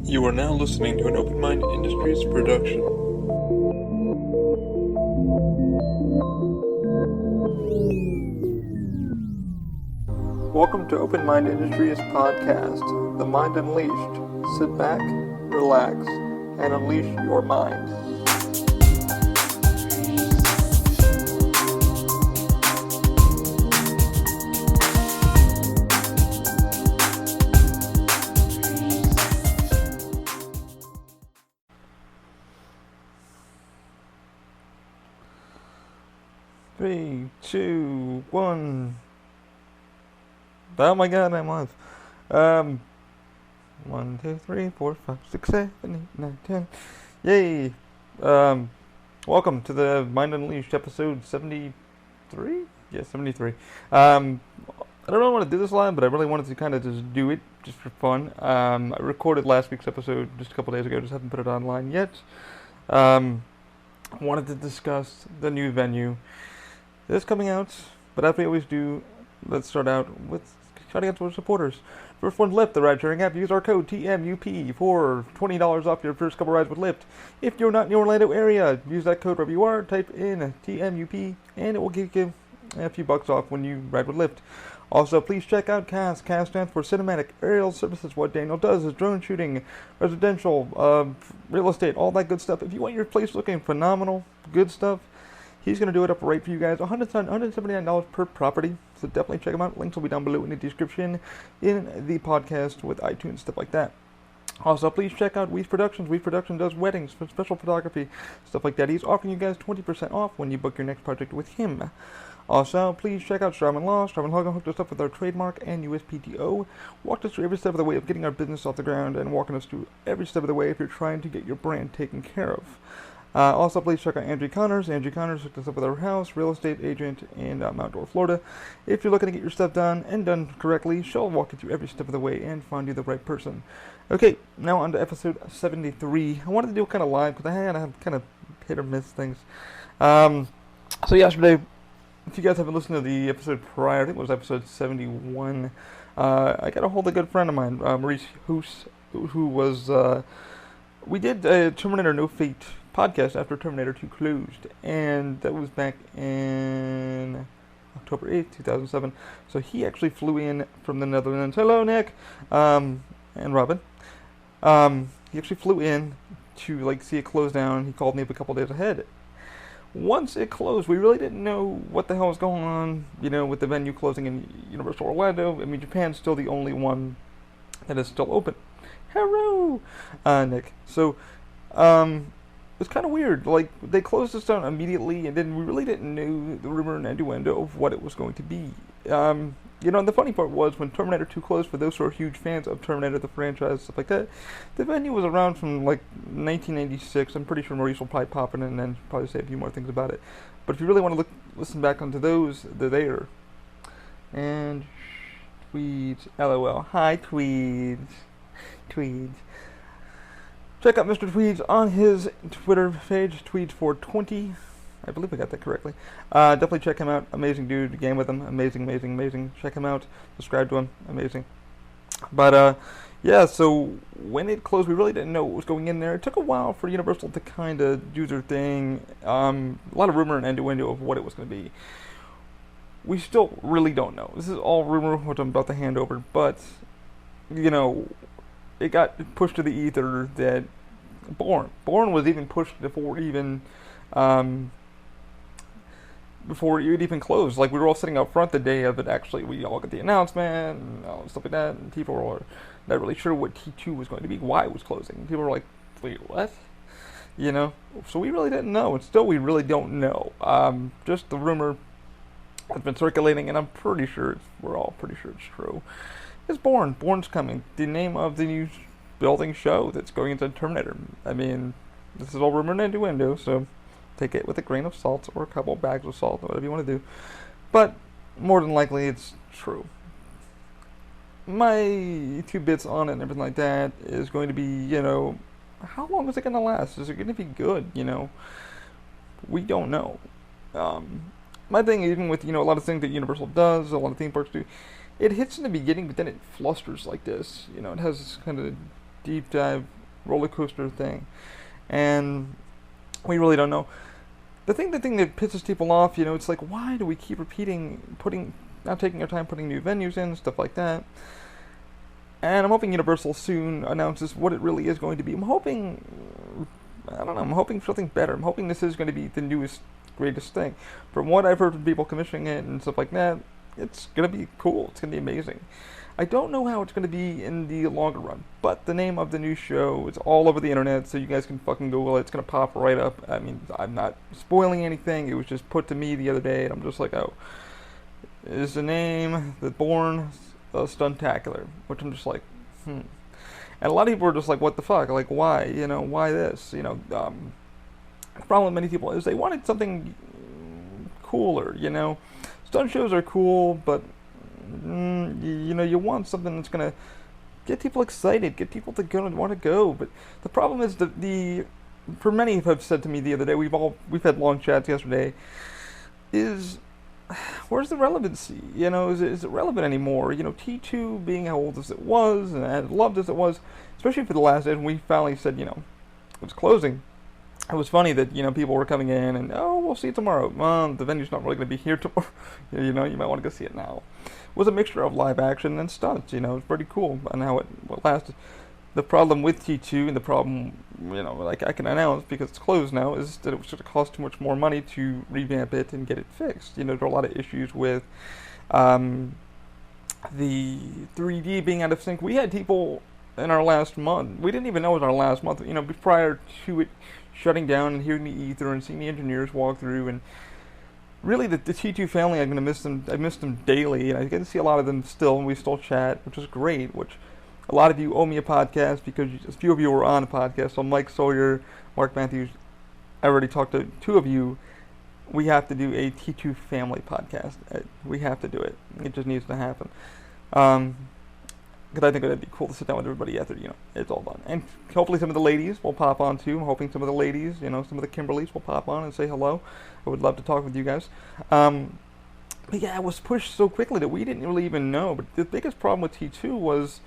You are now listening to an Open Mind Industries production. Welcome to Open Mind Industries podcast, Thw Mind Unleashed. Sit back, relax, and unleash your mind. Three, two, one. Oh my god, I'm live. 1, 2, 3, 4, 5, 6, 7, 8, 9, 10. Yay! Welcome to the Mind Unleashed episode 73? Yeah, 73. I don't really want to do this live, but I really wanted to kind of just do it, just for fun. I recorded last week's episode just a couple days ago, just haven't put it online yet. Wanted to discuss the new venue. It's coming out, but as we always do, let's start out with shouting out to our supporters. First one, Lyft, the ride-sharing app. Use our code TMUP for $20 off your first couple rides with Lyft. If you're not in the Orlando area, use that code wherever you are, type in TMUP, and it will give you a few bucks off when you ride with Lyft. Also, please check out CAS. CAS stands for Cinematic Aerial Services. What Daniel does is drone shooting, residential, real estate, all that good stuff. If you want your place looking phenomenal, good stuff, he's going to do it up right for you guys. $179 per property. So definitely check him out. Links will be down below in the description in the podcast with iTunes, stuff like that. Also, please check out Weez Productions. Weez Productions does weddings, special photography, stuff like that. He's offering you guys 20% off when you book your next project with him. Also, please check out Strauman Law. Strauman Law hooked us up with our trademark and USPTO. Walked us through every step of the way of getting our business off the ground and walking us through every step of the way if you're trying to get your brand taken care of. Also, please check out Angie Connors. Angie Connors hooked us up with our house, real estate agent in Mount Dora, Florida. If you're looking to get your stuff done and done correctly, she'll walk you through every step of the way and find you the right person. Okay, now on to episode 73. I wanted to do it kind of live because I have kind of hit or miss things. So yesterday, if you guys haven't listened to the episode prior, I think it was episode 71, I got a hold of a good friend of mine, Maurice Hoos, who was, we did a Terminator No Fate podcast after Terminator 2 closed, and that was back in October 8th, 2007. So he actually flew in from the Netherlands. Hello, Nick, and Robin. He actually flew in to see it close down. He called me up a couple days ahead. Once it closed, we really didn't know what the hell was going on, with the venue closing in Universal Orlando. I mean, Japan's still the only one that is still open. Hello, Nick. So, it was kind of weird. They closed us down immediately, and then we really didn't know the rumor and innuendo of what it was going to be. And the funny part was when Terminator 2 closed, for those who are huge fans of Terminator, the franchise, stuff like that, the venue was around from 1996. I'm pretty sure Maurice will probably pop in and then probably say a few more things about it. But if you really want to listen back onto those, they're there. And Tweeds, LOL. Hi, Tweeds. Tweeds. Check out Mr. Tweeds on his Twitter page, Tweeds420. I believe I got that correctly. Definitely check him out. Amazing dude. Game with him. Amazing, amazing, amazing. Check him out. Subscribe to him. Amazing. But, yeah, so when it closed, we really didn't know what was going in there. It took a while for Universal to kind of do their thing. A lot of rumor and innuendo of what it was going to be. We still really don't know. This is all rumor, which I'm about to hand over. But, it got pushed to the ether that Bourne was even pushed before even it even closed. We were all sitting out front the day of it. Actually, we all got the announcement and all stuff like that, and people were not really sure what T2 was going to be, why it was closing. People were like, "Wait, what?" So we really didn't know, and still we really don't know. Just the rumor has been circulating, and I'm pretty sure we're all pretty sure it's true. It's Bourne. Bourne's coming. The name of the new building show that's going into Terminator. I mean, this is all rumor and innuendo, so take it with a grain of salt or a couple bags of salt, whatever you want to do. But more than likely, it's true. My 2 bits on it and everything like that is going to be, how long is it going to last? Is it going to be good? We don't know. My thing, even with, a lot of things that Universal does, a lot of theme parks do, it hits in the beginning, but then it flusters like this. It has this kind of deep dive roller coaster thing, and we really don't know. The thing that pisses people off, it's like, why do we keep not taking our time putting new venues in, stuff like that. And I'm hoping Universal soon announces what it really is going to be. I'm hoping for something better. I'm hoping this is going to be the newest, greatest thing. From what I've heard from people commissioning it and stuff like that, it's going to be cool. It's going to be amazing. I don't know how it's going to be in the longer run, but the name of the new show is all over the internet, so you guys can fucking Google it. It's going to pop right up. I mean, I'm not spoiling anything. It was just put to me the other day, and I'm just like, oh. Is the name the Bourne stunt tacular? Which I'm just like, And a lot of people are just like, what the fuck? Like, why? Why this? The problem with many people is they wanted something cooler, Stunt shows are cool, but you want something that's gonna get people excited, get people to want to go. But the problem is for many have said to me the other day, we've had long chats yesterday, is where's the relevancy? Is it relevant anymore? T2 being how old as it was and as loved as it was, especially for the last day, and we finally said, it was closing. It was funny that, people were coming in and, oh, we'll see it tomorrow. Well, the venue's not really going to be here tomorrow. You might want to go see it now. It was a mixture of live action and stunts, it was pretty cool and how it lasted. The problem with T2 and the problem, like I can announce because it's closed now, is that it was going to cost too much more money to revamp it and get it fixed. There are a lot of issues with the 3D being out of sync. We had people in our last month. We didn't even know it was our last month. Prior to it shutting down and hearing the ether and seeing the engineers walk through, and really the T2 family, I'm gonna miss them. I miss them daily, and I get to see a lot of them still, and we still chat, which is great. Which a lot of you owe me a podcast because a few of you were on a podcast. So Mike Sawyer, Mark Matthews, I already talked to two of you. We have to do a T2 family podcast. We have to do it. It just needs to happen. Because I think it'd be cool to sit down with everybody after, it's all done. And hopefully some of the ladies will pop on too. I'm hoping some of the ladies, some of the Kimberlys will pop on and say hello. I would love to talk with you guys. But yeah, it was pushed so quickly that we didn't really even know. But the biggest problem with T2 was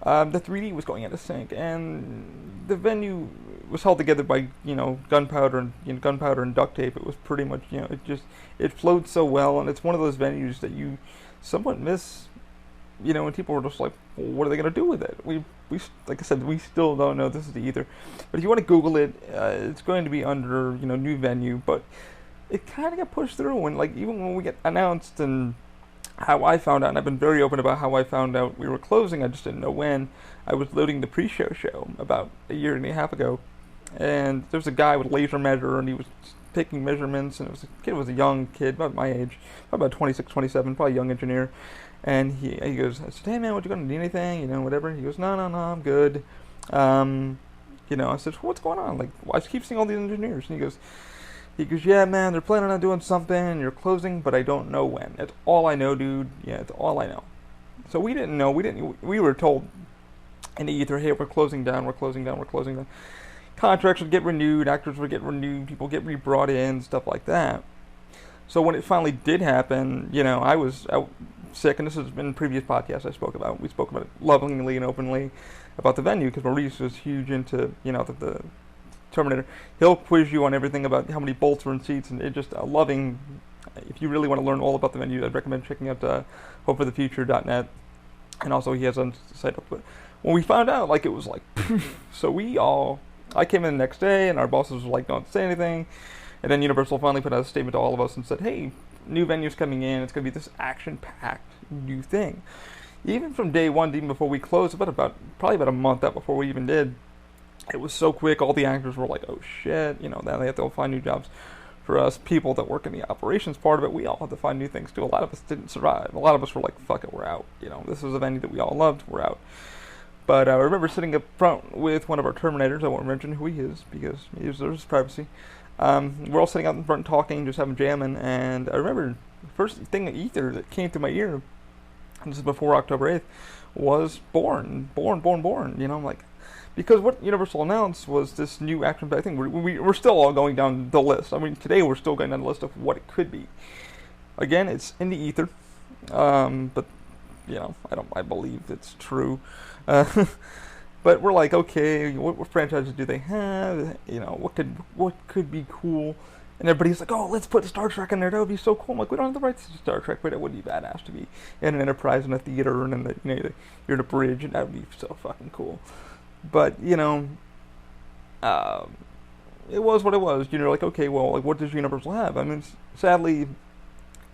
the 3D was going out of sync, and the venue was held together by gunpowder and duct tape. It was pretty much it flowed so well, and it's one of those venues that you somewhat miss. And people were just like, well, what are they going to do with it? We like I said, we still don't know. This is the ether. But if you want to Google it, it's going to be under, new venue. But it kind of got pushed through. And, even when we get announced and how I found out, and I've been very open about how I found out we were closing, I just didn't know when. I was loading the pre-show about a year and a half ago. And there was a guy with a laser measure, and he was taking measurements. And it was a young kid, about my age, about 26, 27, probably a young engineer. And he goes, I said, hey man, what you gonna need anything? Whatever. He goes, no, I'm good. I said, what's going on? I keep seeing all these engineers. And he goes, yeah man, they're planning on doing something, and you're closing, but I don't know when. That's all I know, dude. Yeah, that's all I know. So we didn't know. We were told in the ether, hey, we're closing down. Contracts would get renewed, actors would get renewed, people get re-brought in, stuff like that. So when it finally did happen, I was out sick, and this has been previous podcasts we spoke about it lovingly and openly about the venue, because Maurice was huge into, the Terminator. He'll quiz you on everything about how many bolts are in seats, and it just loving. If you really want to learn all about the venue, I'd recommend checking out hopeforthefuture.net, and also he has a site up. But when we found out, it was so I came in the next day, and our bosses were like, don't say anything. And then Universal finally put out a statement to all of us and said, hey, new venue's coming in. It's going to be this action-packed new thing. Even from day one, even before we closed, probably about a month out before we even did, it was so quick. All the actors were like, oh shit, now they have to go find new jobs. For us, people that work in the operations part of it, we all had to find new things too. A lot of us didn't survive. A lot of us were like, fuck it, we're out. This was a venue that we all loved, we're out. But I remember sitting up front with one of our Terminators. I won't mention who he is because there's privacy. We're all sitting out in front talking, just having jamming, and I remember the first thing ether that came to my ear, and this is before October 8th, was Bourne. I'm like, because what Universal announced was this new action. I think we're still all going down the list. I mean, today we're still going down the list of what it could be. Again, it's in the ether, but I believe it's true. But we're like, okay, what franchises do they have? You know, what could be cool? And everybody's like, oh, let's put Star Trek in there. That would be so cool. I'm like, we don't have the rights to Star Trek, but it would be badass to be in an Enterprise in a theater and you're in a bridge, and that would be so fucking cool. But it was what it was. Like, okay, well, like, what does Universal have? I mean, sadly,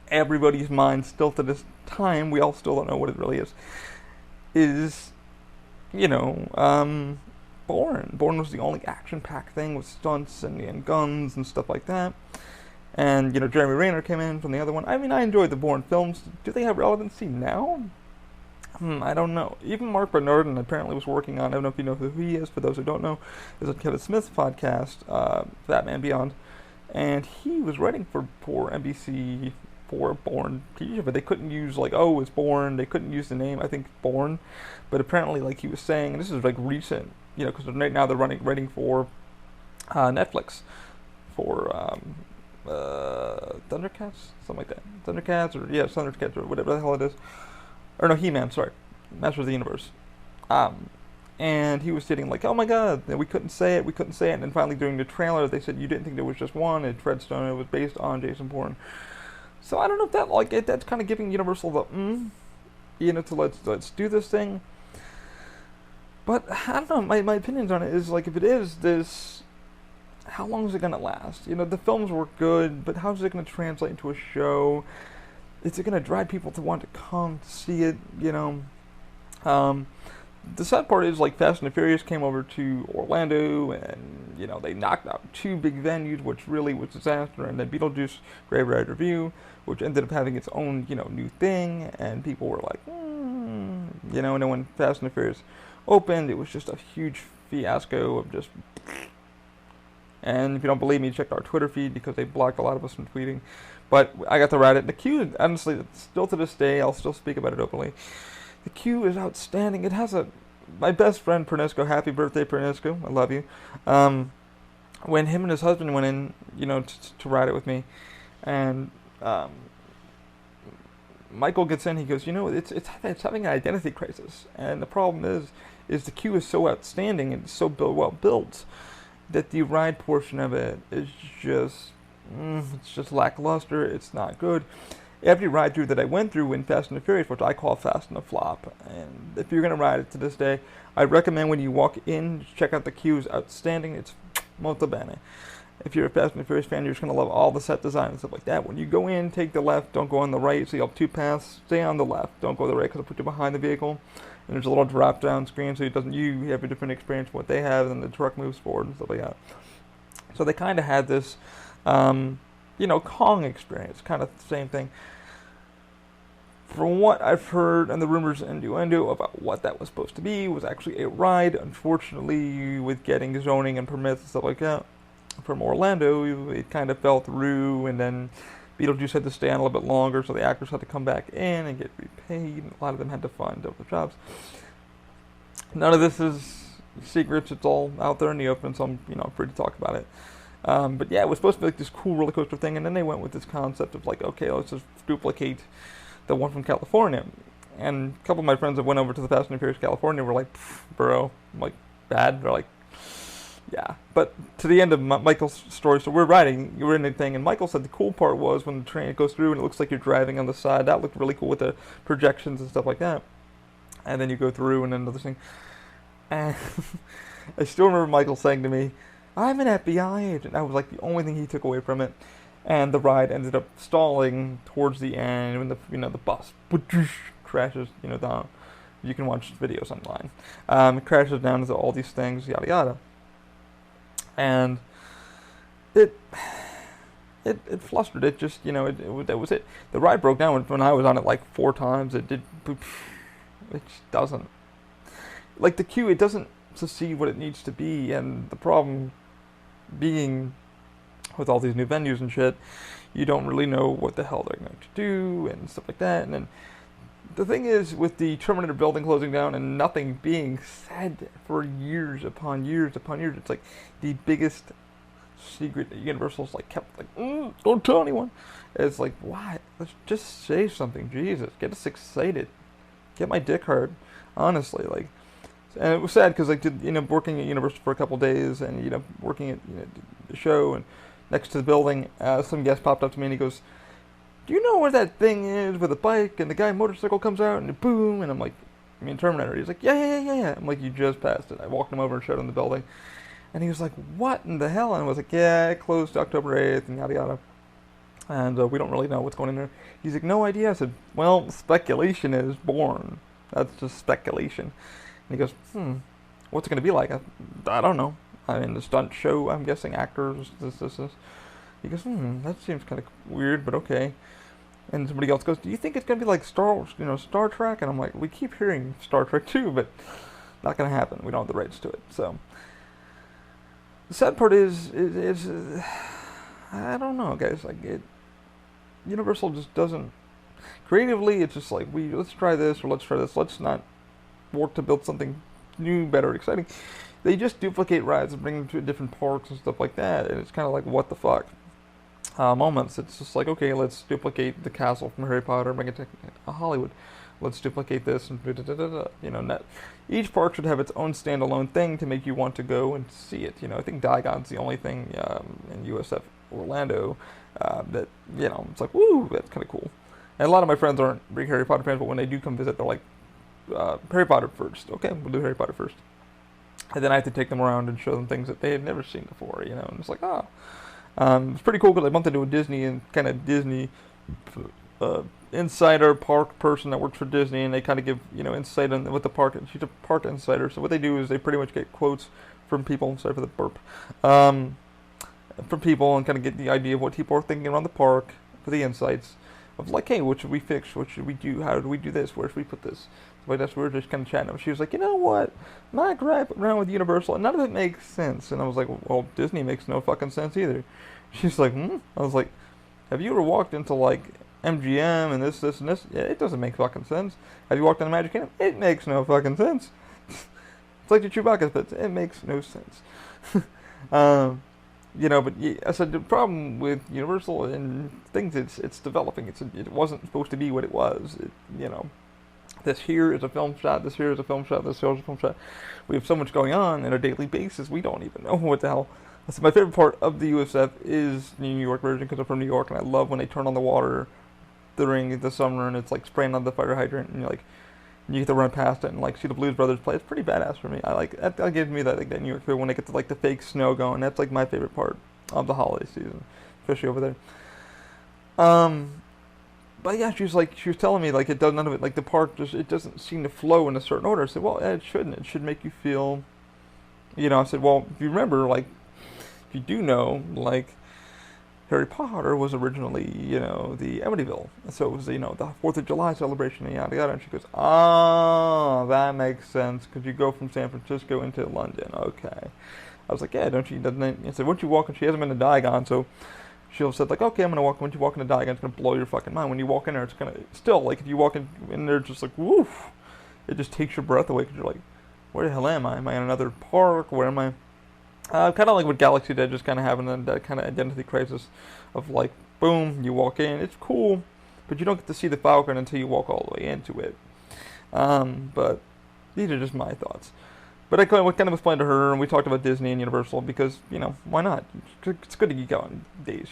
everybody's mind still to this time, we all still don't know what it really is Bourne. Bourne was the only action-packed thing with stunts and guns and stuff like that. And, Jeremy Renner came in from the other one. I mean, I enjoyed the Bourne films. Do they have relevancy now? I don't know. Even Mark Bernardin apparently was working on, I don't know if you know who he is, for those who don't know, is on Kevin Smith's podcast, Batman Beyond. And he was writing for NBC for Bourne TV, but they couldn't use, like, oh, it's Bourne. They couldn't use the name, I think, Bourne. But apparently, like he was saying, and this is, like, recent, because right now they're writing for Netflix for Thundercats, something like that. Thundercats, Thundercats, or whatever the hell it is. Or no, He-Man, sorry. Masters of the Universe. And he was stating, like, oh my god, we couldn't say it. And then finally, during the trailer, they said you didn't think there was just one, and Treadstone, it was based on Jason Bourne. So I don't know if that, that's kind of giving Universal the, to let's do this thing. But, I don't know, my opinions on it is, like, if it is this, how long is it going to last? The films were good, but how is it going to translate into a show? Is it going to drive people to want to come to see it, The sad part is, like, Fast and the Furious came over to Orlando, and, they knocked out 2 big venues, which really was a disaster, and then Beetlejuice Graveyard Review, which ended up having its own, new thing, and people were like, and then when Fast and the Furious opened, it was just a huge fiasco of just... And if you don't believe me, check our Twitter feed, because they blocked a lot of us from tweeting. But I got to ride it. The queue, honestly, still to this day, I'll still speak about it openly. The queue is outstanding. It has my best friend, Pernisco, happy birthday, Pernisco, I love you. When him and his husband went in, to ride it with me, and Michael gets in, he goes, it's having an identity crisis. And the problem is the queue is so outstanding and so well built that the ride portion of it is just, it's just lackluster. It's not good. Every ride through that I went through in Fast and the Furious, which I call Fast and the Flop, and if you're going to ride it to this day, I recommend when you walk in, check out the queue. It's outstanding. It's molto bene. If you're a Fast and the Furious fan, you're just going to love all the set design and stuff like that. When you go in, take the left, don't go on the right, so you'll have 2 paths. Stay on the left, don't go the right, because it'll put you behind the vehicle. And there's a little drop-down screen, so you have a different experience from what they have, and the truck moves forward and stuff like that. So they kind of had this, Kong experience, kind of the same thing. From what I've heard, and the rumors innuendo about what that was supposed to be, was actually a ride. Unfortunately, with getting zoning and permits and stuff like that from Orlando, it kind of fell through, and then Beetlejuice had to stay on a little bit longer, so the actors had to come back in and get repaid, and a lot of them had to find other jobs. None of this is secrets. It's all out there in the open, so I'm free to talk about it. But yeah, it was supposed to be like this cool roller coaster thing, and then they went with this concept of like, okay, let's just duplicate the one from California. And a couple of my friends that went over to the Fast and the Furious California were like, bro, I'm like, bad? They're like, yeah. But to the end of Michael's story, so we're in the thing, and Michael said the cool part was when the train goes through and it looks like you're driving on the side. That looked really cool with the projections and stuff like that. And then you go through and another thing. And I still remember Michael saying to me, I'm an FBI agent. That was like the only thing he took away from it. And the ride ended up stalling towards the end when the bus crashes down. You can watch videos online. It crashes down into all these things, yada yada. And it flustered. It just that was it. The ride broke down when I was on it like 4 times. It just doesn't. Like the queue, it doesn't succeed what it needs to be, and the problem being with all these new venues and shit, you don't really know what the hell they're going to do and stuff like that. And then the thing is, with the Terminator building closing down and nothing being said for years upon years upon years, it's like the biggest secret that Universal's like kept like, don't tell anyone. It's like, why? Let's just say something. Jesus, get us excited. Get my dick hard. Honestly, like, And it was sad because I did, working at Universal for a couple days, and working at the show, and next to the building, some guest popped up to me and he goes, "Do you know where that thing is with the bike and the guy motorcycle comes out and boom?" And I'm like, "You mean Terminator?" He's like, "Yeah." I'm like, "You just passed it." I walked him over and showed him the building, and he was like, "What in the hell?" And I was like, "Yeah, it closed October 8th and yada yada, and we don't really know what's going in there." He's like, "No idea." I said, "Well, speculation is Bourne. That's just speculation." And he goes, "What's it going to be like?" I don't know. I mean, the stunt show, I'm guessing actors, this. He goes, "That seems kind of weird, but okay." And somebody else goes, "Do you think it's going to be like Star Trek?" And I'm like, "We keep hearing Star Trek too, but not going to happen. We don't have the rights to it." So, the sad part is I don't know, guys. Like, Universal just doesn't, creatively, it's just like, let's try this, or let's try this. Let's not work to build something new, better, exciting. They just duplicate rides and bring them to different parks and stuff like that, and it's kind of like, what the fuck? Moments, it's just like, okay, let's duplicate the castle from Harry Potter, bring it to Hollywood. Let's duplicate this, and each park should have its own standalone thing to make you want to go and see it. I think Diagon's the only thing in USF Orlando that, it's like, woo, that's kind of cool. And a lot of my friends aren't big Harry Potter fans, but when they do come visit, they're like, Harry Potter first. Okay, we'll do Harry Potter first. And then I have to take them around and show them things that they had never seen before, and it's like, it's pretty cool because I bumped into a Disney and kind of Disney insider park person that works for Disney, and they kind of give, insight on what the park, she's a park insider, so what they do is they pretty much get quotes from people, sorry for the burp, from people, and kind of get the idea of what people are thinking around the park for the insights of like, hey, what should we fix? What should we do? How do we do this? Where should we put this? Like, that's, we were just kind of chatting. She was like, "You know what? My gripe around with Universal, and none of it makes sense." And I was like, "Well, Disney makes no fucking sense either." She's like, I was like, "Have you ever walked into like MGM and this and this? Yeah, it doesn't make fucking sense. Have you walked into Magic Kingdom? It makes no fucking sense. It's like the Chewbacca bits. It makes no sense." But I said the problem with Universal and things, it's developing. It wasn't supposed to be what it was. This here is a film shot. This here is a film shot. This here is a film shot. We have so much going on on a daily basis. We don't even know what the hell. So my favorite part of the USF is the New York version because I'm from New York, and I love when they turn on the water during the summer and it's like spraying on the fire hydrant, and you get to run past it and like see the Blues Brothers play. It's pretty badass for me. I like that. That gives me that New York feel when they get to like the fake snow going. That's like my favorite part of the holiday season, especially over there. But yeah, she was telling me like it does none of it. Like the park it doesn't seem to flow in a certain order. I said, well, it shouldn't. It should make you feel, I said, well, if you remember, like, if you do know, like, Harry Potter was originally, the Amityville. So it was, the 4th of July celebration and yada yada. And she goes, that makes sense because you go from San Francisco into London. Okay. I was like, yeah, don't you? I said, once you walk, and she hasn't been to Diagon, so she'll said like, okay, I'm gonna walk. Once you walk into Diagon, it's gonna blow your fucking mind. When you walk in there, it's gonna still like if you walk in there, just like woof, it just takes your breath away because you're like, where the hell am I? Am I in another park? Where am I? Kind of like what Galaxy did, just kind of having that kind of identity crisis of like, boom, you walk in, it's cool, but you don't get to see the Falcon until you walk all the way into it. But these are just my thoughts. But I kind of explained to her, and we talked about Disney and Universal because, why not? It's good to geek out on days,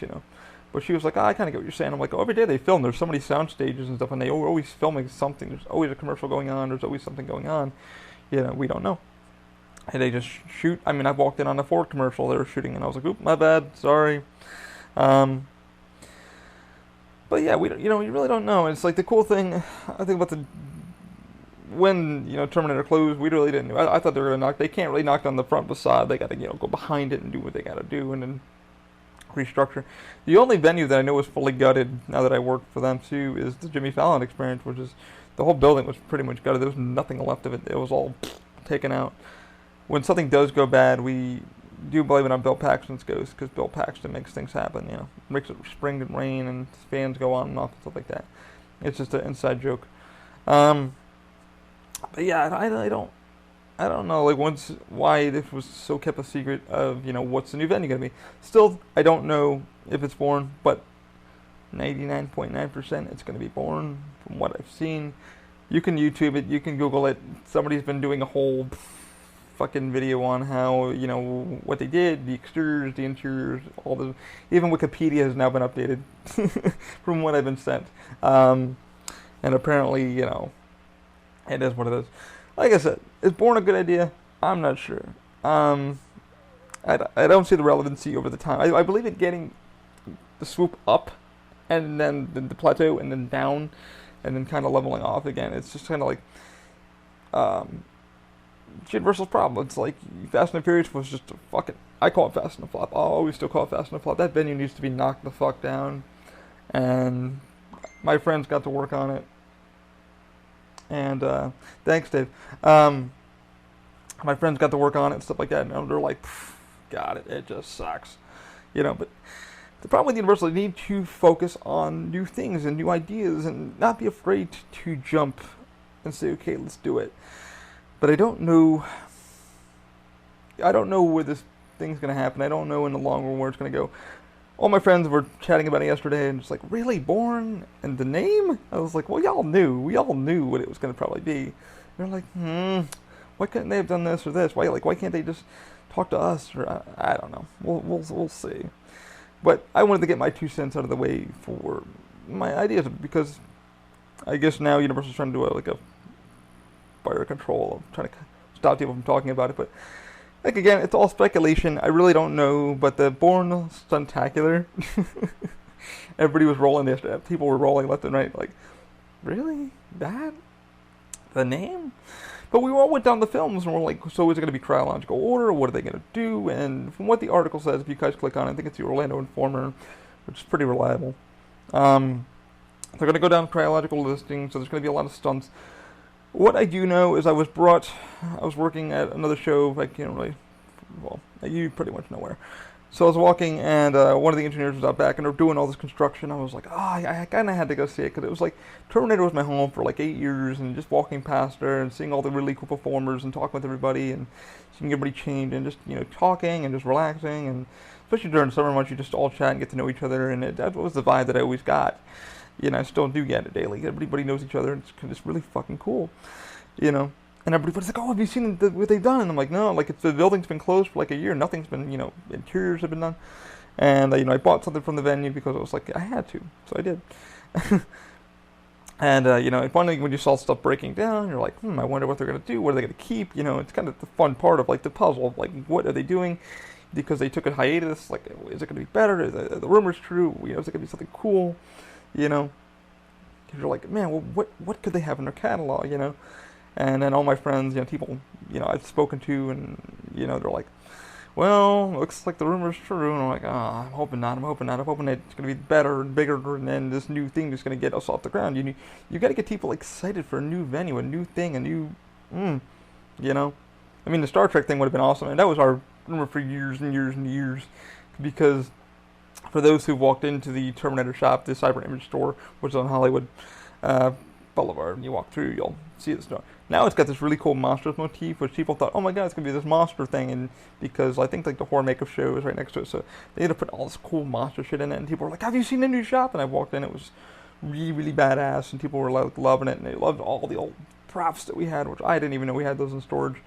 But she was like, I kind of get what you're saying. I'm like, every day they film. There's so many sound stages and stuff, and they are always filming something. There's always a commercial going on. There's always something going on. We don't know. And they just shoot. I mean, I walked in on a Ford commercial they were shooting, and I was like, oop, my bad, sorry. But yeah, we don't, you really don't know. It's like the cool thing, I think about when Terminator closed, we really didn't know. I thought they were gonna knock. They can't really knock down the front facade. They got to go behind it and do what they got to do, and then restructure. The only venue that I know is fully gutted now that I work for them too is the Jimmy Fallon Experience, which is the whole building was pretty much gutted. There was nothing left of it. It was all taken out. When something does go bad, we do blame it on Bill Paxton's ghost because Bill Paxton makes things happen. Makes it spring and rain and fans go on and off and stuff like that. It's just an inside joke. But yeah, I don't know, like, why this was so kept a secret of, what's the new venue going to be. Still, I don't know if it's Bourne, but 99.9% it's going to be Bourne from what I've seen. You can YouTube it, you can Google it. Somebody's been doing a whole fucking video on how, what they did, the exteriors, the interiors, all the... Even Wikipedia has now been updated from what I've been sent. And apparently, it is what it is. Like I said, is Bourne a good idea? I'm not sure. I don't see the relevancy over the time. I believe it getting the swoop up, and then the plateau, and then down, and then kind of leveling off again. It's just kind of like Universal's problem. It's like Fast and Furious was just a fucking... I call it Fast and the Flop. I'll always still call it Fast and the Flop. That venue needs to be knocked the fuck down. And my friends got to work on it. And thanks, Dave. My friends got to work on it and stuff like that, and they're like, got it, it just sucks. But the problem with Universal, they need to focus on new things and new ideas and not be afraid to jump and say, okay, let's do it. But I don't know where this thing's going to happen. I don't know in the long run where it's going to go. All my friends were chatting about it yesterday, and it's like, really, Bourne? And the name? I was like, well, we all knew what it was going to probably be. They're like, why couldn't they have done this or this? Why can't they just talk to us? Or I don't know. We'll see. But I wanted to get my 2 cents out of the way for my ideas, because I guess now Universal's trying to do a fire control of trying to stop people from talking about it. But again, it's all speculation. I really don't know. But the Bourne Stuntacular, everybody was rolling yesterday. People were rolling left and right. Like, really? That? The name? But we all went down the films and we're like, so is it going to be chronological order? What are they going to do? And from what the article says, if you guys click on it, I think it's the Orlando Informer, which is pretty reliable. They're going to go down chronological listing, so there's going to be a lot of stunts. What I do know is I was working at another show, you pretty much know where. So I was walking, and one of the engineers was out back, and they're doing all this construction. I was like, I kind of had to go see it, because it was like, Terminator was my home for like 8 years, and just walking past there, and seeing all the really cool performers, and talking with everybody, and seeing everybody change, and just, talking, and just relaxing, and especially during the summer months, you just all chat and get to know each other, and that was the vibe that I always got. I still do get it daily. Everybody knows each other, and it's really fucking cool, And everybody's like, oh, have you seen what they've done? And I'm like, no, the building's been closed for like a year. Nothing's been, interiors have been done. And, I bought something from the venue because I was like, I had to. So I did. And, finally, when you saw stuff breaking down, you're like, I wonder what they're going to do. What are they going to keep? It's kind of the fun part of, the puzzle of, what are they doing? Because they took a hiatus. Is it going to be better? Are the rumors true? Is it going to be something cool? Because you're like, man, well, what could they have in their catalog, And then all my friends, people, I've spoken to, and, they're like, well, looks like the rumor's true. And I'm like, I'm hoping not. I'm hoping it's going to be better and bigger, and then this new thing is going to get us off the ground. You got to get people excited for a new venue, a new thing, a new, I mean, the Star Trek thing would have been awesome, and that was our rumor for years and years and years, because for those who walked into the Terminator shop, the Cyber Image store, which is on Hollywood Boulevard, and you walk through, you'll see the store. Now it's got this really cool monsters motif, which people thought, oh my god, it's going to be this monster thing, and because I think the horror makeup show is right next to it, so they had to put all this cool monster shit in it, and people were like, have you seen the new shop? And I walked in, it was really, really badass, and people were loving it, and they loved all the old props that we had, which I didn't even know we had those in storage.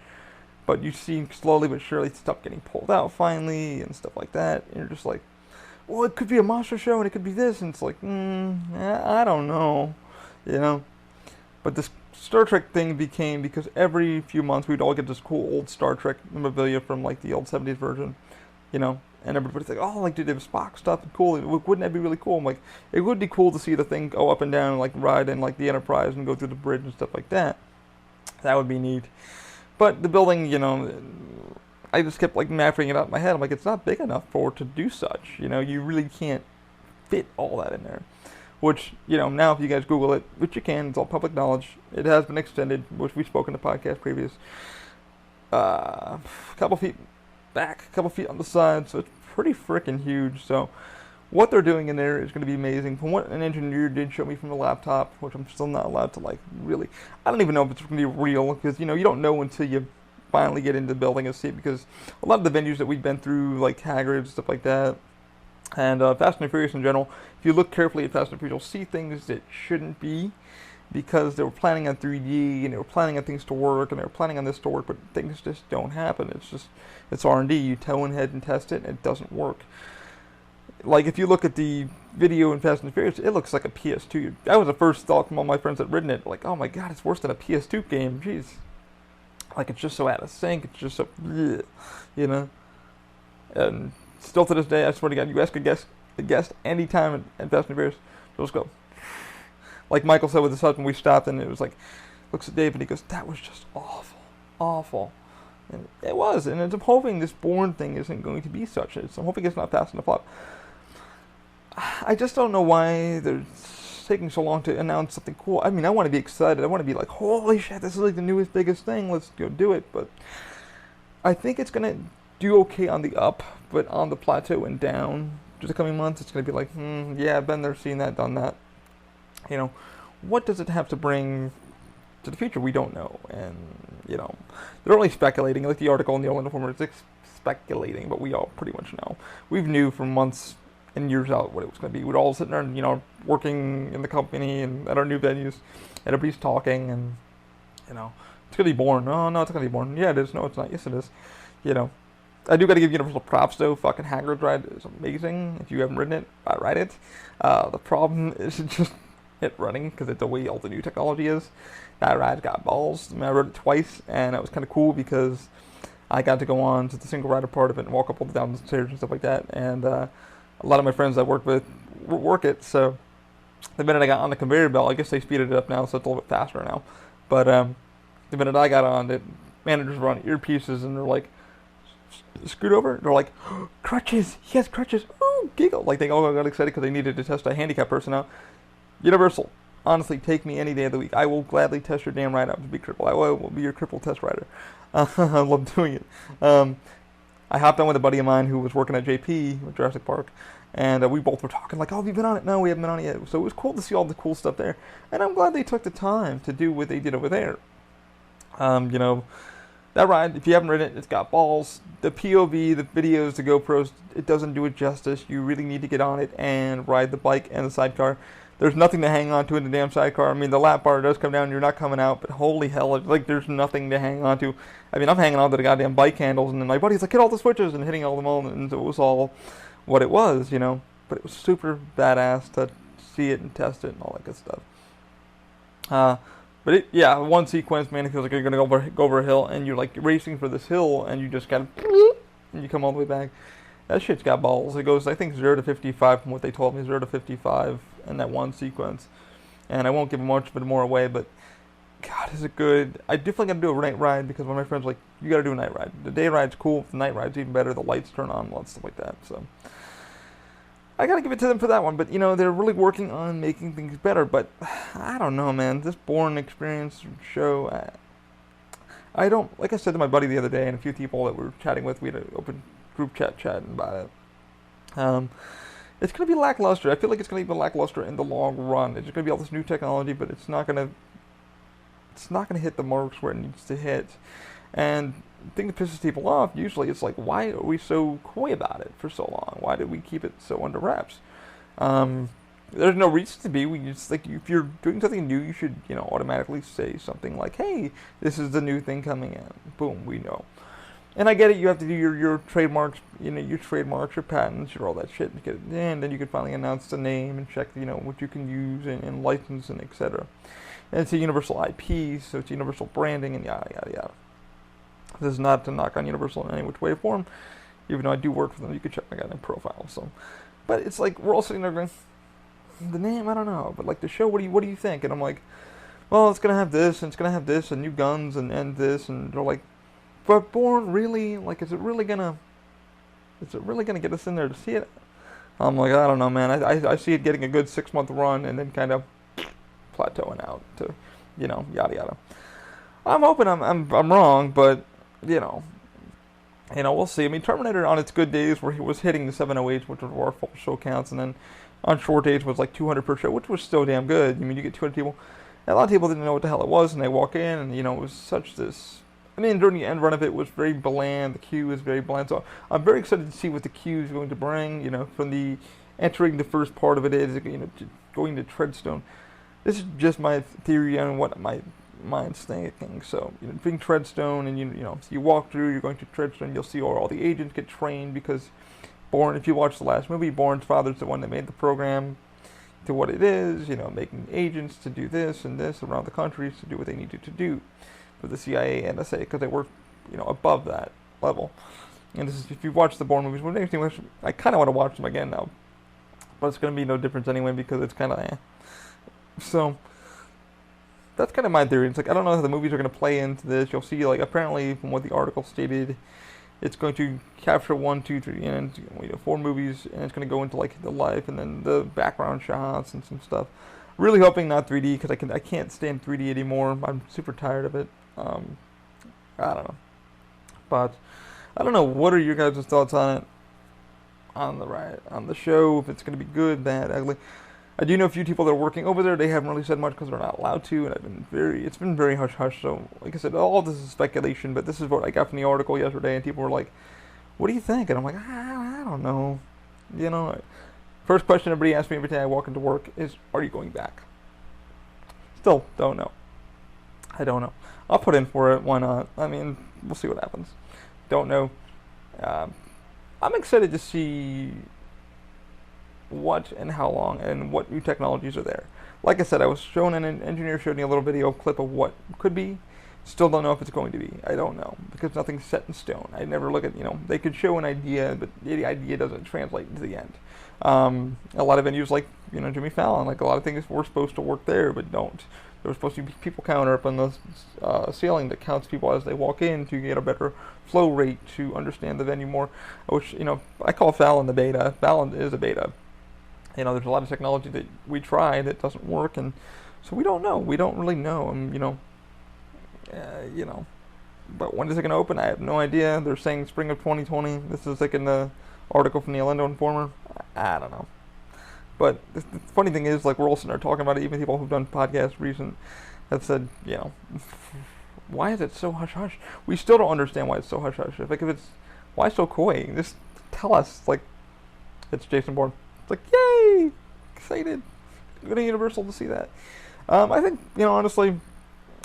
But you see slowly but surely stuff getting pulled out finally, and stuff like that, and you're just like, well, it could be a monster show, and it could be this, and it's like, I don't know, But this Star Trek thing became, because every few months we'd all get this cool old Star Trek memorabilia from, the old 70s version, and everybody's like, oh, dude, they have Spock stuff, and cool, wouldn't that be really cool? I'm like, it would be cool to see the thing go up and down, ride in, the Enterprise, and go through the bridge and stuff like that. That would be neat. But the building, I just kept mapping it out in my head. I'm like, it's not big enough for it to do such. You really can't fit all that in there. Which, now if you guys Google it, which you can, it's all public knowledge. It has been extended, which we spoke in the podcast previous. A couple feet back, a couple feet on the side, so it's pretty freaking huge. So what they're doing in there is going to be amazing. From what an engineer did show me from the laptop, which I'm still not allowed to really, I don't even know if it's going to be real, because you don't know until you finally get into the building and see it, because a lot of the venues that we've been through, like Hagrid's, stuff like that, and Fast and Furious in general, if you look carefully at Fast and Furious, you'll see things that shouldn't be, because they were planning on 3D and they were planning on things to work and they were planning on this to work, but things just don't happen. It's R&D. You go ahead and test it, and it doesn't work. Like, if you look at the video in Fast and Furious, it looks like a PS2. That was the first thought from all my friends that had ridden it. Like, oh my god, it's worse than a PS2 game. Jeez. Like, it's just so out of sync. It's just so, bleh, you know. And still to this day, I swear to God, you ask a guest any time in Fast and Furious, they'll just go. Like Michael said with his husband, we stopped and it was like, looks at Dave and he goes, that was just awful, awful. And it was, and I'm hoping this Bourne thing isn't going to be such. I'm hoping it's not fast enough up. I just don't know why they're taking so long to announce something cool. I mean, I want to be excited. I want to be like, holy shit, this is like the newest, biggest thing. Let's go do it. But I think it's going to do okay on the up, but on the plateau and down to the coming months, it's going to be like, yeah, been there, seen that, done that. You know, what does it have to bring to the future? We don't know. And, you know, they're only speculating. Like the article in the Old Informer, it's speculating, but we all pretty much know. We've knew for months and years out what it was going to be. We'd all sitting there, you know, working in the company and at our new venues, and everybody's talking, and, you know, it's going to be Bourne. Oh, no, it's going to be Bourne. Yeah, it is. No, it's not. Yes, it is. You know, I do got to give Universal props, though. Fucking Haggard's ride is amazing. If you haven't ridden it, ride it. The problem is just it running, because it's the way all the new technology is. That ride's got balls. I mean, I rode it twice, and it was kind of cool because I got to go on to the single rider part of it and walk up all the down the stairs and stuff like that, and a lot of my friends I work with work it, so the minute I got on the conveyor belt, I guess they speeded it up now, so it's a little bit faster now, but the minute I got on, the managers were on earpieces, and they're like, scoot over, they're like, oh, crutches, he has crutches, ooh, giggle, like they all got excited because they needed to test a handicapped person out. Universal, honestly, take me any day of the week. I will gladly test your damn ride out to be crippled. I will be your crippled test rider. I love doing it. I hopped on with a buddy of mine who was working at JP, with Jurassic Park, and we both were talking like, oh, have you been on it? No, we haven't been on it yet. So it was cool to see all the cool stuff there, and I'm glad they took the time to do what they did over there. You know, that ride, if you haven't ridden it, it's got balls. The POV, the videos, the GoPros, it doesn't do it justice. You really need to get on it and ride the bike and the sidecar. There's nothing to hang on to in the damn sidecar. I mean, the lap bar does come down, you're not coming out, but holy hell, it's like there's nothing to hang on to. I mean, I'm hanging on to the goddamn bike handles, and then my buddy's like, hit all the switches, and hitting all them all, and it was all what it was, you know. But it was super badass to see it and test it and all that good stuff. But it, yeah, one sequence, man, it feels like you're gonna go over a hill, and you're like racing for this hill, and you just kind of, and you come all the way back. That shit's got balls. It goes, I think, 0 to 55 from what they told me, 0 to 55 in that one sequence. And I won't give much of it more away, but God, is it good. I definitely got to do a night ride because one of my friends was like, you got to do a night ride. The day ride's cool, the night ride's even better, the lights turn on, all that stuff like that. So I got to give it to them for that one. But, you know, they're really working on making things better. But I don't know, man. This Bourne experience show, I don't, like I said to my buddy the other day and a few people that we were chatting with, we had an open group chatting about it. It's going to be lackluster. I feel like it's going to be lackluster in the long run. There's going to be all this new technology, but it's not going to hit the marks where it needs to hit. And the thing that pisses people off, usually, it's like, why are we so coy about it for so long? Why did we keep it so under wraps? There's no reason to be. We just, like, if you're doing something new, you should, you know, automatically say something like, hey, this is the new thing coming in. Boom, we know. And I get it, you have to do your trademarks, you know, your trademarks, your patents, your all that shit, and get it in, and then you can finally announce the name and check, you know, what you can use and license and etc. And it's a universal IP, so it's universal branding and yada yada yada. This is not to knock on Universal in any which way or form, even though I do work for them. You can check my goddamn profile. So, but it's like we're all sitting there going, the name, I don't know, but like the show, what do you think? And I'm like, well, it's gonna have this, and it's gonna have this, and new guns, and this, and they're like, but Bourne, really? Like, is it really gonna get us in there to see it? I'm like, I don't know, man. I see it getting a good 6-month run and then kind of plateauing out to, you know, yada yada. I'm hoping I'm wrong, but you know, we'll see. I mean, Terminator on its good days where he was hitting the 708, which was our full show counts, and then on short days was like 200 per show, which was still damn good. I mean, you get 200 people. And a lot of people didn't know what the hell it was, and they walk in, and you know, it was such this. I mean, during the end run of it was very bland. The queue was very bland. So I'm very excited to see what the queue is going to bring. You know, from the entering the first part of it is, you know, going to Treadstone. this is just my theory on what my mind's thinking. So, being Treadstone, and so you walk through, you're going to Treadstone, you'll see all the agents get trained because Bourne, if you watch the last movie, Bourne's father's the one that made the program to what it is, making agents to do this and this around the country to do what they needed to do for the CIA and NSA because they were, above that level. And this is, if you watch the Bourne movies, I kind of want to watch them again now, but it's going to be no difference anyway because it's kind of So, that's kind of my theory. It's like, I don't know how the movies are going to play into this. You'll see, like, apparently from what the article stated, it's going to capture 1, 2, 3, and 4 movies, and it's going to go into like the life and then the background shots and some stuff. Really hoping not 3D because I can't stand 3D anymore. I'm super tired of it. I don't know, but I don't know. What are your guys' thoughts on it? On the show, if it's going to be good, bad, ugly. I do know a few people that are working over there. They haven't really said much because they're not allowed to, and it's been very hush-hush. So, like I said, all this is speculation, but this is what I got from the article yesterday, and people were like, what do you think? And I'm like, I don't know. First question everybody asks me every time I walk into work is, are you going back? Still don't know. I don't know. I'll put in for it. Why not? I mean, we'll see what happens. Don't know. I'm excited to see what and how long and what new technologies are there. Like I said, I was shown an engineer showed me a little video clip of what could be. Still don't know if it's going to be. I don't know because nothing's set in stone. I never look at, they could show an idea, but the idea doesn't translate into the end. A lot of venues like, Jimmy Fallon, like a lot of things were supposed to work there, but don't. There was supposed to be people counter up on the ceiling that counts people as they walk in to get a better flow rate to understand the venue more, which, I call Fallon the beta. Fallon is a beta. There's a lot of technology that we try that doesn't work, and so we don't know. We don't really know, and But when is it going to open? I have no idea. They're saying spring of 2020. This is like in the article from the Orlando Informer. I don't know. But the funny thing is, like, we're all sitting there talking about it. Even people who've done podcasts recent have said, why is it so hush-hush? We still don't understand why it's so hush-hush. Why so coy? Just tell us, like, it's Jason Bourne. It's like, yay! Excited. Go to Universal to see that. I think, honestly,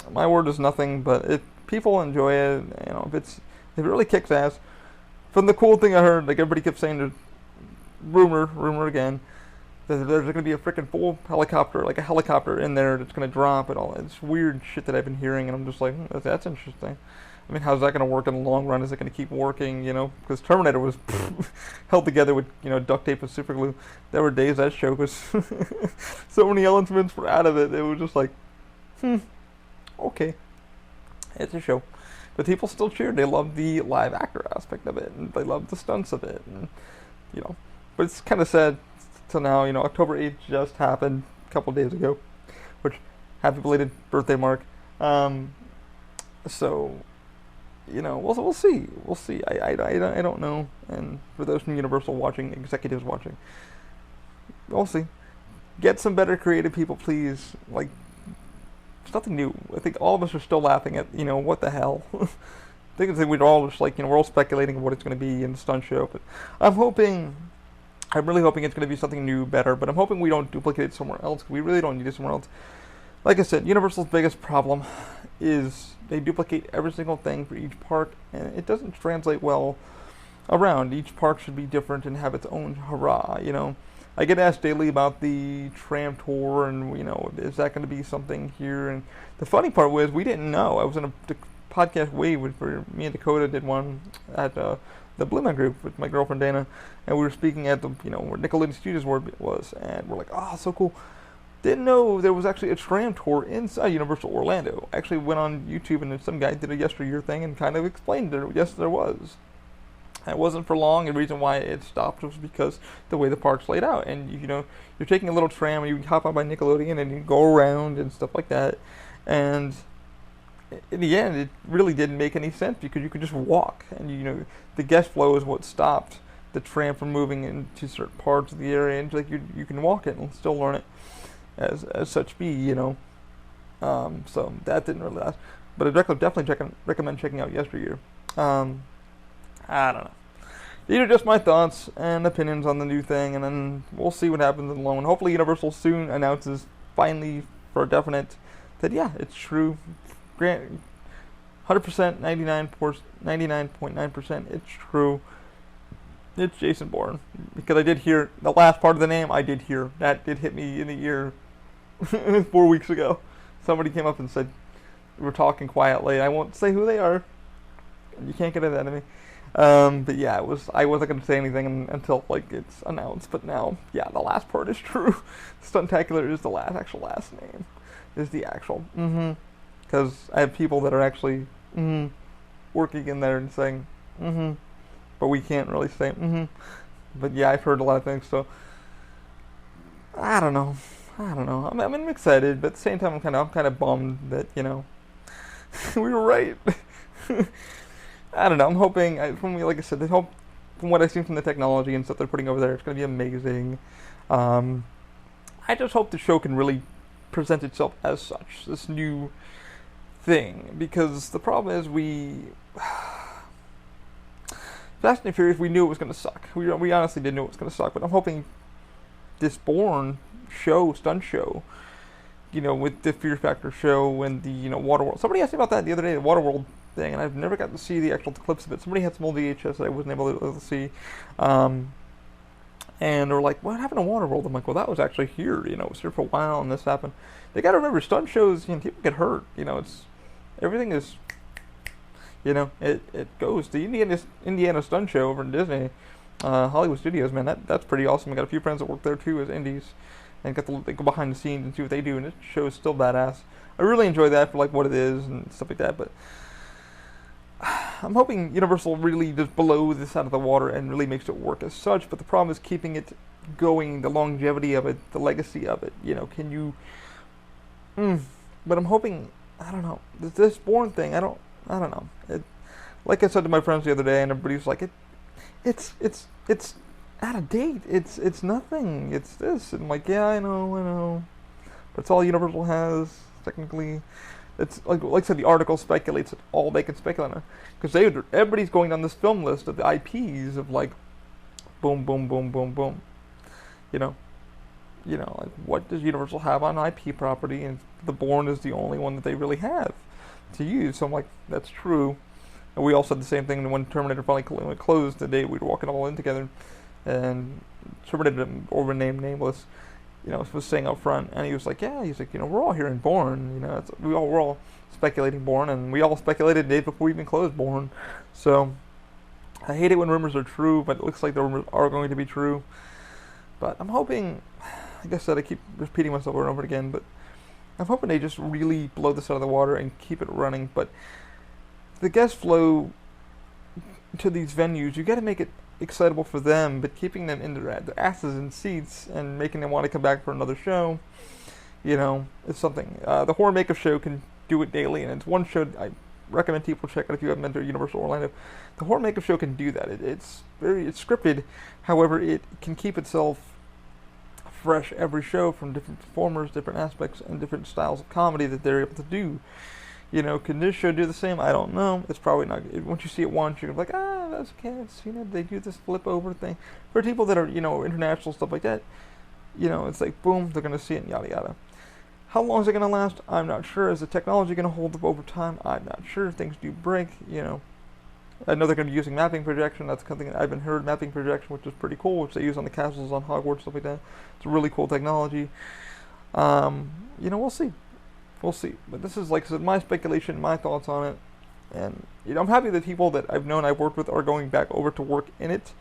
my word is nothing, but if people enjoy it, if it really kicks ass. From the cool thing I heard, like everybody kept saying, there's rumor again, that there's going to be a freaking full helicopter, like a helicopter in there that's going to drop and all. It's weird shit that I've been hearing, and I'm just like, that's interesting. I mean, how's that going to work in the long run? Is it going to keep working, Because Terminator was held together with, duct tape and super glue. There were days that show was so many elements were out of it. It was just like, okay. It's a show. But people still cheered. They loved the live actor aspect of it, and they loved the stunts of it, and, But it's kind of sad till now, October 8th just happened a couple days ago, which, happy belated birthday, Mark. So, we'll see. We'll see. I don't know. And for those from Universal watching, executives watching, we'll see. Get some better creative people, please. Like, it's nothing new. I think all of us are still laughing at, what the hell. I think we're all just like, we're all speculating what it's going to be in the stunt show. But I'm really hoping it's going to be something new, better. But I'm hoping we don't duplicate it somewhere else. We really don't need it somewhere else. Like I said, Universal's biggest problem is they duplicate every single thing for each park, and it doesn't translate well around. Each park should be different and have its own hurrah, I get asked daily about the tram tour, and, is that going to be something here? And the funny part was, we didn't know. I was in a podcast wave where me and Dakota did one at the Blue Man Group with my girlfriend Dana, and we were speaking at the, where Nickelodeon Studios was, and we're like, oh, so cool. Didn't know there was actually a tram tour inside Universal Orlando. Actually went on YouTube, and some guy did a yesteryear thing and kind of explained it. Yes, there was. It wasn't for long, and the reason why it stopped was because the way the park's laid out. And, you're taking a little tram, and you hop on by Nickelodeon, and you go around and stuff like that. And in the end, it really didn't make any sense because you could just walk. And, the guest flow is what stopped the tram from moving into certain parts of the area. And, like, you can walk it and still learn it as such be, So that didn't really last. But I definitely recommend checking out yesteryear. I don't know. These are just my thoughts and opinions on the new thing, and then we'll see what happens in the long run. Hopefully Universal soon announces finally for a definite that, yeah, it's true. Grant 100%, 99.9%, it's true. It's Jason Bourne. Because I did hear the last part of the name, I did hear. That did hit me in the ear 4 weeks ago. Somebody came up and said, we were talking quietly. I won't say who they are. You can't get it out of me. But yeah, I wasn't going to say anything until, like, it's announced. But now, yeah, the last part is true. Tacular is the actual last name. Is the actual, because I have people that are actually, working in there and saying, but we can't really say, But yeah, I've heard a lot of things, so, I don't know. I'm excited, but at the same time, I'm kind of bummed that, we were right. I don't know. I'm hoping, like I said, from what I've seen from the technology and stuff they're putting over there, it's going to be amazing. I just hope the show can really present itself as such, this new thing, because the problem is Fast and Furious, we knew it was going to suck. We honestly didn't know it was going to suck, but I'm hoping this Bourne show, stunt show, with the Fear Factor show and the, Waterworld. Somebody asked me about that the other day, the Waterworld thing, and I've never got to see the actual clips of it. Somebody had some old VHS that I wasn't able to see. And they're like, what happened to Waterworld? I'm like, well, that was actually here. It was here for a while, and this happened. They got to remember, stunt shows, people get hurt. Everything is, it goes. The Indiana stunt show over in Disney, Hollywood Studios, man, that's pretty awesome. I got a few friends that work there too as indies, and they go behind the scenes and see what they do, and it show is still badass. I really enjoy that for like what it is and stuff like that, but I'm hoping Universal really just blows this out of the water and really makes it work as such, but the problem is keeping it going, the longevity of it, the legacy of it, can you... But I'm hoping, I don't know, this Bourne thing, I don't know. Like I said to my friends the other day, and everybody's like, it's out of date, it's nothing, it's this, and I'm like, yeah, I know, but it's all Universal has, technically. It's like I said, the article speculates all they can speculate on, because everybody's going down this film list of the IPs of like, boom, boom, boom, boom, boom. Like what does Universal have on IP property? And the Bourne is the only one that they really have to use. So I'm like, that's true. And we all said the same thing when Terminator finally closed the day we were walking all in together, and Terminator, or named Nameless, was saying up front, and he was like, we're all here in Bourne, we're all speculating Bourne, and we all speculated the day before we even closed Bourne. So I hate it when rumors are true, but it looks like the rumors are going to be true. But I'm hoping, like I said, I keep repeating myself over and over again, but I'm hoping they just really blow this out of the water and keep it running. But the guest flow to these venues, you got to make it excitable for them, but keeping them in their asses in seats and making them want to come back for another show, it's something. The Horror Makeup Show can do it daily, and it's one show I recommend people check out if you haven't been to Universal Orlando. The Horror Makeup Show can do that. It's scripted, however, it can keep itself fresh every show from different performers, different aspects, and different styles of comedy that they're able to do. Can this show do the same? I don't know. It's probably not. Once you see it once, you're like, that's okay. They do this flip over thing. For people that are, international, stuff like that, it's like, boom, they're going to see it, and yada, yada. How long is it going to last? I'm not sure. Is the technology going to hold up over time? I'm not sure. Things do break, I know they're going to be using mapping projection. That's something that I've been heard, mapping projection, which is pretty cool, which they use on the castles on Hogwarts, stuff like that. It's a really cool technology. We'll see. We'll see. But this is, like I said, my speculation, my thoughts on it. And, I'm happy that people that I've known I've worked with are going back over to work in it,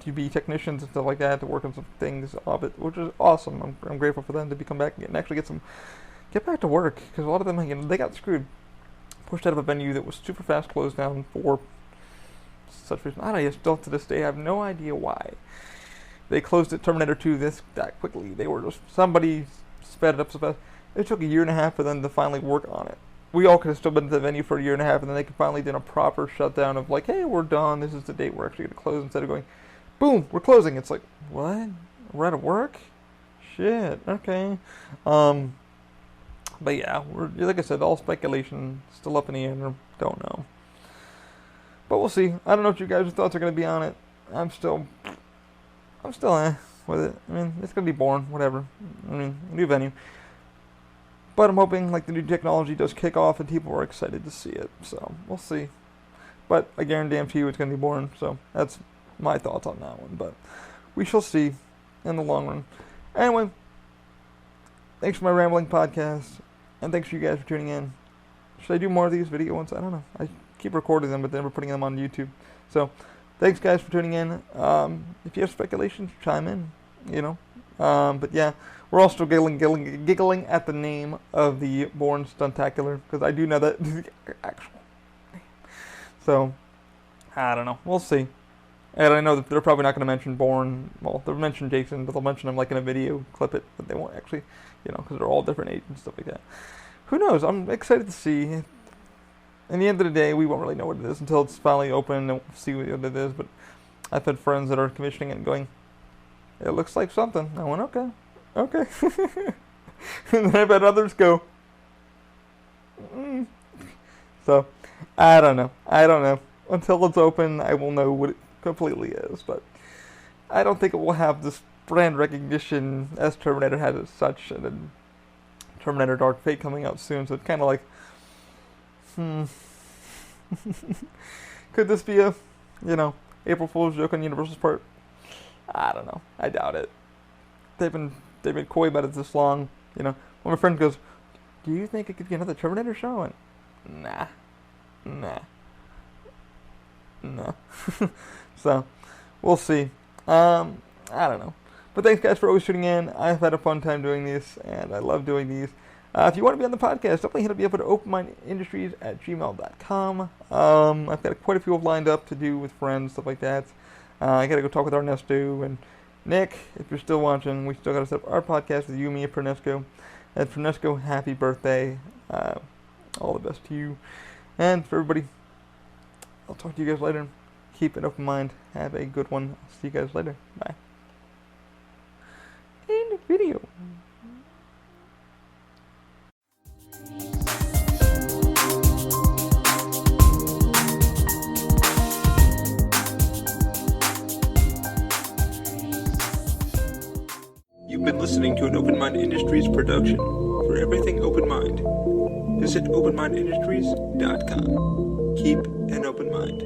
to be technicians and stuff like that, to work on some things of it, which is awesome. I'm grateful for them to come back and actually get back to work, because a lot of them, they got screwed. Pushed out of a venue that was super fast closed down for such reason. I don't know, still to this day, I have no idea why. They closed it, Terminator 2, that quickly. They were just, somebody sped it up so fast. It took a year and a half for them to finally work on it. We all could have still been at the venue for a year and a half, and then they could finally do a proper shutdown of like, hey, we're done. This is the date we're actually going to close, instead of going, boom, we're closing. It's like, what? We're out of work? Shit. Okay. But yeah, like I said, all speculation, still up in the air. Don't know. But we'll see. I don't know what you guys' thoughts are going to be on it. I'm still with it. It's going to be Bourne, whatever. New venue. But I'm hoping like the new technology does kick off and people are excited to see it. So we'll see. But I guarantee you it's going to be Bourne. So that's my thoughts on that one. But we shall see in the long run. Anyway, thanks for my rambling podcast. And thanks for you guys for tuning in. Should I do more of these video ones? I don't know. I keep recording them, but then we're putting them on YouTube. So thanks guys for tuning in. If you have speculations, chime in. But yeah, we're all still giggling at the name of the Bourne stunt tacular, because I do know that is the actual name. So I don't know. We'll see. And I know that they're probably not going to mention Bourne. Well, they'll mention Jason, but they'll mention him like in a video, clip it, but they won't actually, because they're all different agents and stuff like that. Who knows? I'm excited to see. In the end of the day, we won't really know what it is until it's finally open and we'll see what it is. But I've had friends that are commissioning it and going, it looks like something. I went, okay. And then I've had others go, So, I don't know. Until it's open, I will know what it completely is. But I don't think it will have this brand recognition as Terminator had as such. And then Terminator Dark Fate coming out soon. So it's kind of like, could this be a, April Fool's joke on Universal's part? I don't know. I doubt it. They've been coy about it this long. When my friend goes, do you think it could be another Terminator show? And nah. So, we'll see. I don't know. But thanks guys for always tuning in. I've had a fun time doing these, and I love doing these. If you want to be on the podcast, definitely hit me up at openmindindustries@gmail.com. I've got quite a few lined up to do with friends, stuff like that. I got to go talk with Ernesto and Nick. If you're still watching, we still got to set up our podcast with you, me, and Ernesto. And for Ernesto, happy birthday. All the best to you. And for everybody, I'll talk to you guys later. Keep an open mind. Have a good one. See you guys later. Bye. End video. You've been listening to an Open Mind Industries production. For everything Open Mind, visit openmindindustries.com. Keep an open mind.